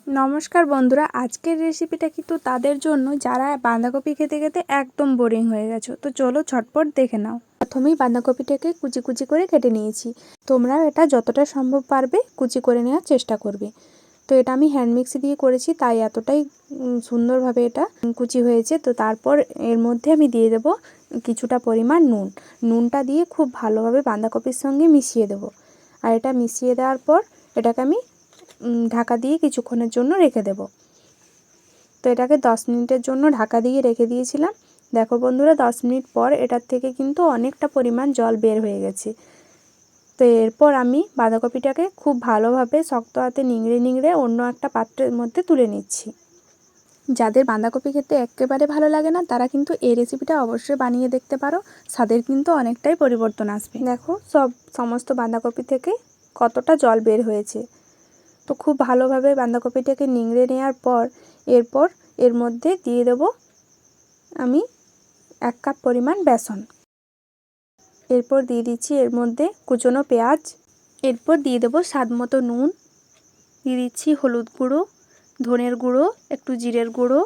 নমস্কার বন্ধুরা, আজকের রেসিপিটা কিন্তু তাদের জন্য যারা বাঁধাকপি খেতে খেতে একদম বোরিং হয়ে গেছো। তো চলো ঝটপট দেখে নাও। প্রথমেই বাঁধাকপিটাকে কুচি কুচি করে কেটে নিয়েছি। তোমরা এটা যতটা সম্ভব পারবে কুচি করে নেওয়ার চেষ্টা করবে। তো এটা আমি হ্যান্ড মিক্সি দিয়ে করেছি, তাই এতটাই সুন্দরভাবে এটা কুচি হয়েছে। তো তারপর এর মধ্যে আমি দিয়ে দেবো কিছুটা পরিমাণ নুনটা দিয়ে খুব ভালোভাবে বাঁধাকপির সঙ্গে মিশিয়ে দেবো। আর এটা মিশিয়ে দেওয়ার পর এটাকে আমি ঢাকা দিয়ে কিছুক্ষণের জন্য রেখে দেব। তো এটাকে 10 মিনিটের জন্য ঢাকা দিয়ে রেখে দিয়েছিলাম। দেখো বন্ধুরা, 10 মিনিট পর এটার থেকে কিন্তু অনেকটা পরিমাণ জল বের হয়ে গেছে। তো এরপর আমি বাঁধাকপিটাকে খুব ভালোভাবে শক্ত হাতে নিংড়ে নিংড়ে অন্য একটা পাত্রের মধ্যে তুলে নিচ্ছি। যাদের বাঁধাকপি খেতে একেবারে ভালো লাগে না তারা কিন্তু এই রেসিপিটা অবশ্যই বানিয়ে দেখতে পারো, স্বাদের কিন্তু অনেকটাই পরিবর্তন আসবে। দেখো সমস্ত বাঁধাকপি থেকে কতটা জল বের হয়েছে। তো খুব ভালোভাবে বাঁধাকপিটাকে নিংড়ে নেওয়ার পর এরপর এর মধ্যে দিয়ে দেব আমি 1 কাপ পরিমাণ বেসন। এরপর দিয়ে দিচ্ছি এর মধ্যে কুচনো পেঁয়াজ। এরপর দিয়ে দেব স্বাদ মতো নুন, দিয়ে দিচ্ছি হলুদ গুঁড়ো, ধনের গুঁড়ো, একটু জিরের গুঁড়ো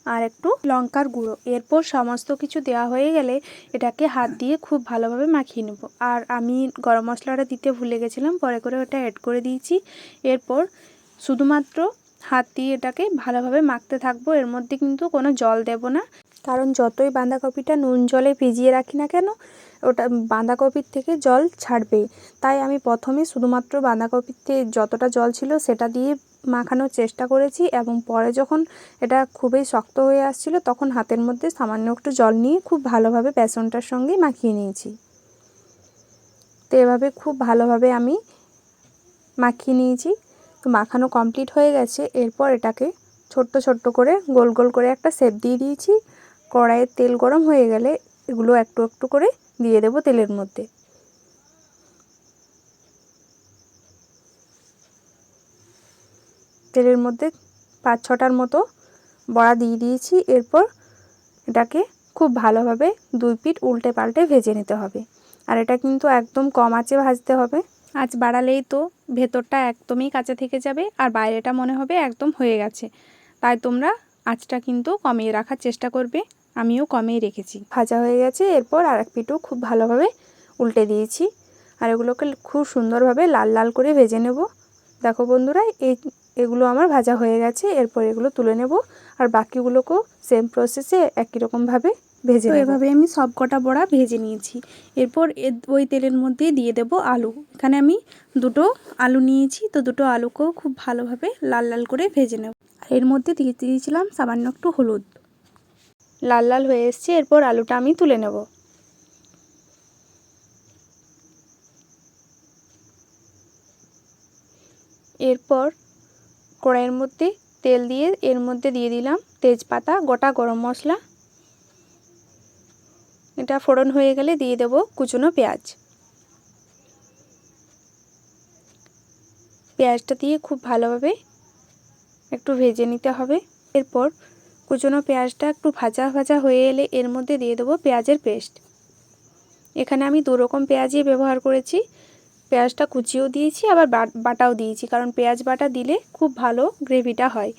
আর একটু লঙ্কার গুঁড়ো। এরপর সমস্ত কিছু দেওয়া হয়ে গেলে এটাকে হাত দিয়ে খুব ভালোভাবে মাখিয়ে নেব। আর আমি গরম মশলাটা দিতে ভুলে গেছিলাম, পরে করে ওটা অ্যাড করে দিয়েছি। এরপর শুধুমাত্র হাত দিয়ে এটাকে ভালোভাবে মাখতে থাকবো। এর মধ্যে কিন্তু কোনো জল দেব না, কারণ যতই বাঁধাকপিটা নুন জলে ভিজিয়ে রাখি না কেন ওটা বাঁধাকপির থেকে জল ছাড়বেই। তাই আমি প্রথমে শুধুমাত্র বাঁধাকপিতে যতটা জল ছিল সেটা দিয়ে মাখানোর চেষ্টা করেছি, এবং পরে যখন এটা খুবই শক্ত হয়ে আসছিল তখন হাতের মধ্যে সামান্য একটু জল নিয়ে খুব ভালোভাবে বেসনটার সঙ্গে মাখিয়ে নিয়েছি। তো এভাবে খুব ভালোভাবে আমি মাখিয়ে নিয়েছি। তো মাখানো কমপ্লিট হয়ে গেছে। এরপর এটাকে ছোট্ট ছোট্ট করে গোল গোল করে একটা শেপ দিয়ে দিয়েছি। কড়াইয়ে তেল গরম হয়ে গেলে এগুলো একটু একটু করে দিয়ে দেব তেলের মধ্যে। তেলের মধ্যে 5-6টার মতো বড়া দিয়ে দিয়েছি। এরপর এটাকে খুব ভালোভাবে 2 পিঠ উল্টে পাল্টে ভেজে নিতে হবে। আর এটা কিন্তু একদম কম আঁচে ভাজতে হবে। আঁচ বাড়ালেই তো ভেতরটা একদমই কাঁচা থেকে যাবে আর বাইরেটা মনে হবে একদম হয়ে গেছে। তাই তোমরা আঁচটা কিন্তু কমিয়ে রাখার চেষ্টা করবে। আমিও কমিয়ে রেখেছি। ভাজা হয়ে গেছে। এরপর আরেক পিঠও খুব ভালোভাবে উল্টে দিয়েছি। আর এগুলোকে খুব সুন্দরভাবে লাল লাল করে ভেজে নেব। দেখো বন্ধুরা, এগুলো আমার ভাজা হয়ে গেছে। এরপর এগুলো তুলে নেব আর বাকিগুলোকেও সেম প্রসেসে একই রকমভাবে ভেজে নেব। এভাবে আমি সব কটা বড়া ভেজে নিয়েছি। এরপর ওই তেলের মধ্যে দিয়ে দেব আলু। এখানে আমি 2টো আলু নিয়েছি। তো 2টো আলুকেও খুব ভালোভাবে লাল লাল করে ভেজে নেব। আর এর মধ্যে দিয়ে দিয়েছিলাম সামান্য একটু হলুদ। লাল লাল হয়ে এসছে। এরপর আলুটা আমি তুলে নেব। এরপর কড়াইয়ের মধ্যে তেল দিয়ে এর মধ্যে দিয়ে দিলাম তেজপাতা, গোটা গরম মশলা। এটা ফোড়ন হয়ে গেলে দিয়ে দেব কুচনো পেঁয়াজ। পেঁয়াজটা দিয়ে খুব ভালোভাবে একটু ভেজে নিতে হবে। এরপর কুচনো পেঁয়াজটা একটু ভাজা ভাজা হয়ে এলে এর মধ্যে দিয়ে দেবো পেঁয়াজের পেস্ট। এখানে আমি 2 রকম পেঁয়াজই ব্যবহার করেছি। পেঁয়াজটা কুচিয়েও দিয়েছি আবার বাটাও দিয়েছি, কারণ পেঁয়াজ বাটা দিলে খুব ভালো গ্রেভিটা হয়।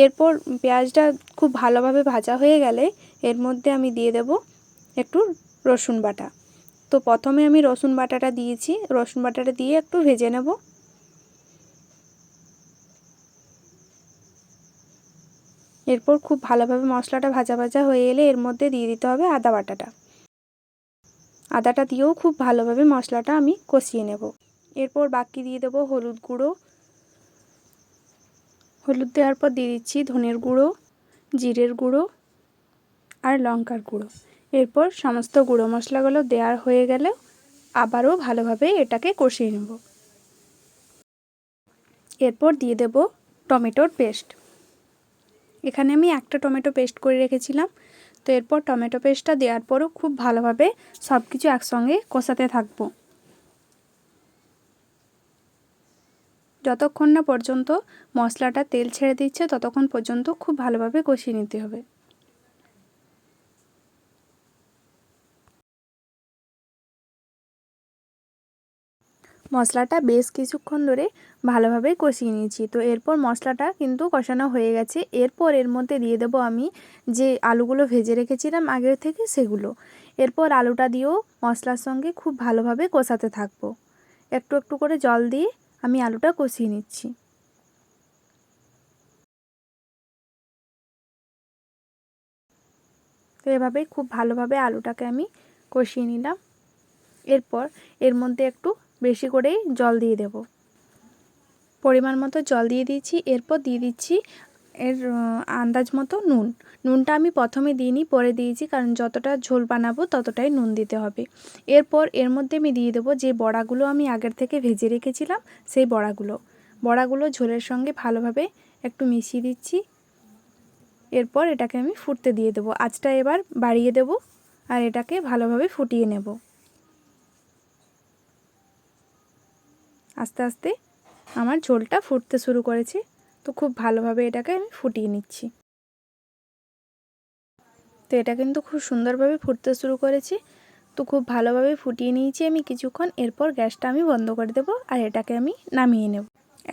এরপর পেঁয়াজটা খুব ভালোভাবে ভাজা হয়ে গেলে এর মধ্যে আমি দিয়ে দেব একটু রসুন বাটা। তো প্রথমে আমি রসুন বাটাটা দিয়েছি। রসুন বাটাটা দিয়ে একটু ভেজে নেব। এরপর খুব ভালোভাবে মশলাটা ভাজা ভাজা হয়ে এলে এর মধ্যে দিয়ে দিতে হবে আদা বাটাটা। আদাটা দিয়েও খুব ভালোভাবে মশলাটা আমি কষিয়ে নেব। এরপর বাকি দিয়ে দেব হলুদ গুঁড়ো। হলুদ দেওয়ার পর দিয়ে দিচ্ছি ধনের গুঁড়ো, জিরের গুঁড়ো আর লঙ্কার গুঁড়ো। এরপর সমস্ত গুঁড়ো মশলাগুলো দেওয়া হয়ে গেলে আবারও ভালোভাবে এটাকে কষিয়ে নেব। এরপর দিয়ে দেব টমেটোর পেস্ট। এখানে আমি একটা টমেটো পেস্ট করে রেখেছিলাম। তো এরপর টমেটো পেস্টটা দেওয়ার পরও খুব ভালোভাবে সব কিছু একসঙ্গে কষাতে থাকবো, যতক্ষণ না পর্যন্ত মশলাটা তেল ছেড়ে দিচ্ছে ততক্ষণ পর্যন্ত খুব ভালোভাবে কষিয়ে নিতে হবে। মশলাটা বেশ কিছুক্ষণ ধরে ভালোভাবে কষিয়ে নিয়েছি। তো এরপর মশলাটা কিন্তু কষানো হয়ে গেছে। এরপর এর মধ্যে দিয়ে দেবো আমি যে আলুগুলো ভেজে রেখেছিলাম আগের থেকে সেগুলো। এরপর আলুটা দিয়েও মশলার সঙ্গে খুব ভালোভাবে কষাতে থাকবো। একটু একটু করে জল দিয়ে আমি আলুটা কষিয়ে নিচ্ছি। তো এভাবেই খুব ভালোভাবে আলুটাকে আমি কষিয়ে নিলাম। এরপর এর মধ্যে একটু বেশি করেই জল দিয়ে দেব। পরিমাণ মতো জল দিয়ে দিয়েছি। এরপর দিয়ে দিচ্ছি এর আন্দাজ মতো নুন। নুনটা আমি প্রথমে দিইনি, পরে দিয়েছি, কারণ যতটা ঝোল বানাবো ততটাই নুন দিতে হবে। এরপর এর মধ্যে আমি দিয়ে দেবো যে বড়াগুলো আমি আগের থেকে ভেজে রেখেছিলাম সেই বড়াগুলো ঝোলের সঙ্গে ভালোভাবে একটু মিশিয়ে দিচ্ছি। এরপর এটাকে আমি ফুটতে দিয়ে দেবো। আঁচটা এবার বাড়িয়ে দেব আর এটাকে ভালোভাবে ফুটিয়ে নেব। আস্তে আস্তে আমার ঝোলটা ফুটতে শুরু করেছে। তো খুব ভালোভাবে এটাকে আমি ফুটিয়ে নিচ্ছি। তো এটা কিন্তু খুব সুন্দরভাবে ফুটতে শুরু করেছে। তো খুব ভালোভাবে ফুটিয়ে নিয়েছি আমি কিছুক্ষণ। এরপর গ্যাসটা আমি বন্ধ করে দেব আর এটাকে আমি নামিয়ে নেব।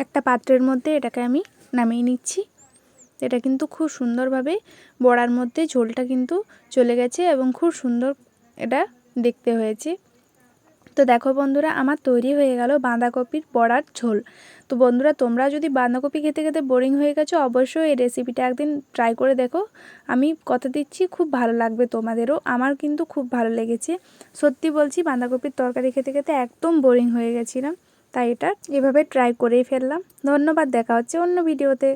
একটা পাত্রের মধ্যে এটাকে আমি নামিয়ে নিচ্ছি। এটা কিন্তু খুব সুন্দরভাবে বড়ার মধ্যে ঝোলটা কিন্তু চলে গেছে এবং খুব সুন্দর এটা দেখতে হয়েছে। তো দেখো বন্ধুরা, আমার তৈরি হয়ে গেল বাঁধাকপির বড়ার ঝোল। তো বন্ধুরা, তোমরা যদি বাঁধাকপি খেতে খেতে বোরিং হয়ে গেছো, অবশ্যই এই রেসিপিটা একদিন ট্রাই করে দেখো। আমি কথা দিচ্ছি খুব ভালো লাগবে তোমাদেরও। আমার কিন্তু খুব ভালো লেগেছে। সত্যি বলছি, বাঁধাকপির তরকারি খেতে খেতে একদম বোরিং হয়ে গেছিলাম, তাই এটা এভাবে ট্রাই করেই ফেললাম। ধন্যবাদ, দেখা হচ্ছে অন্য ভিডিওতে।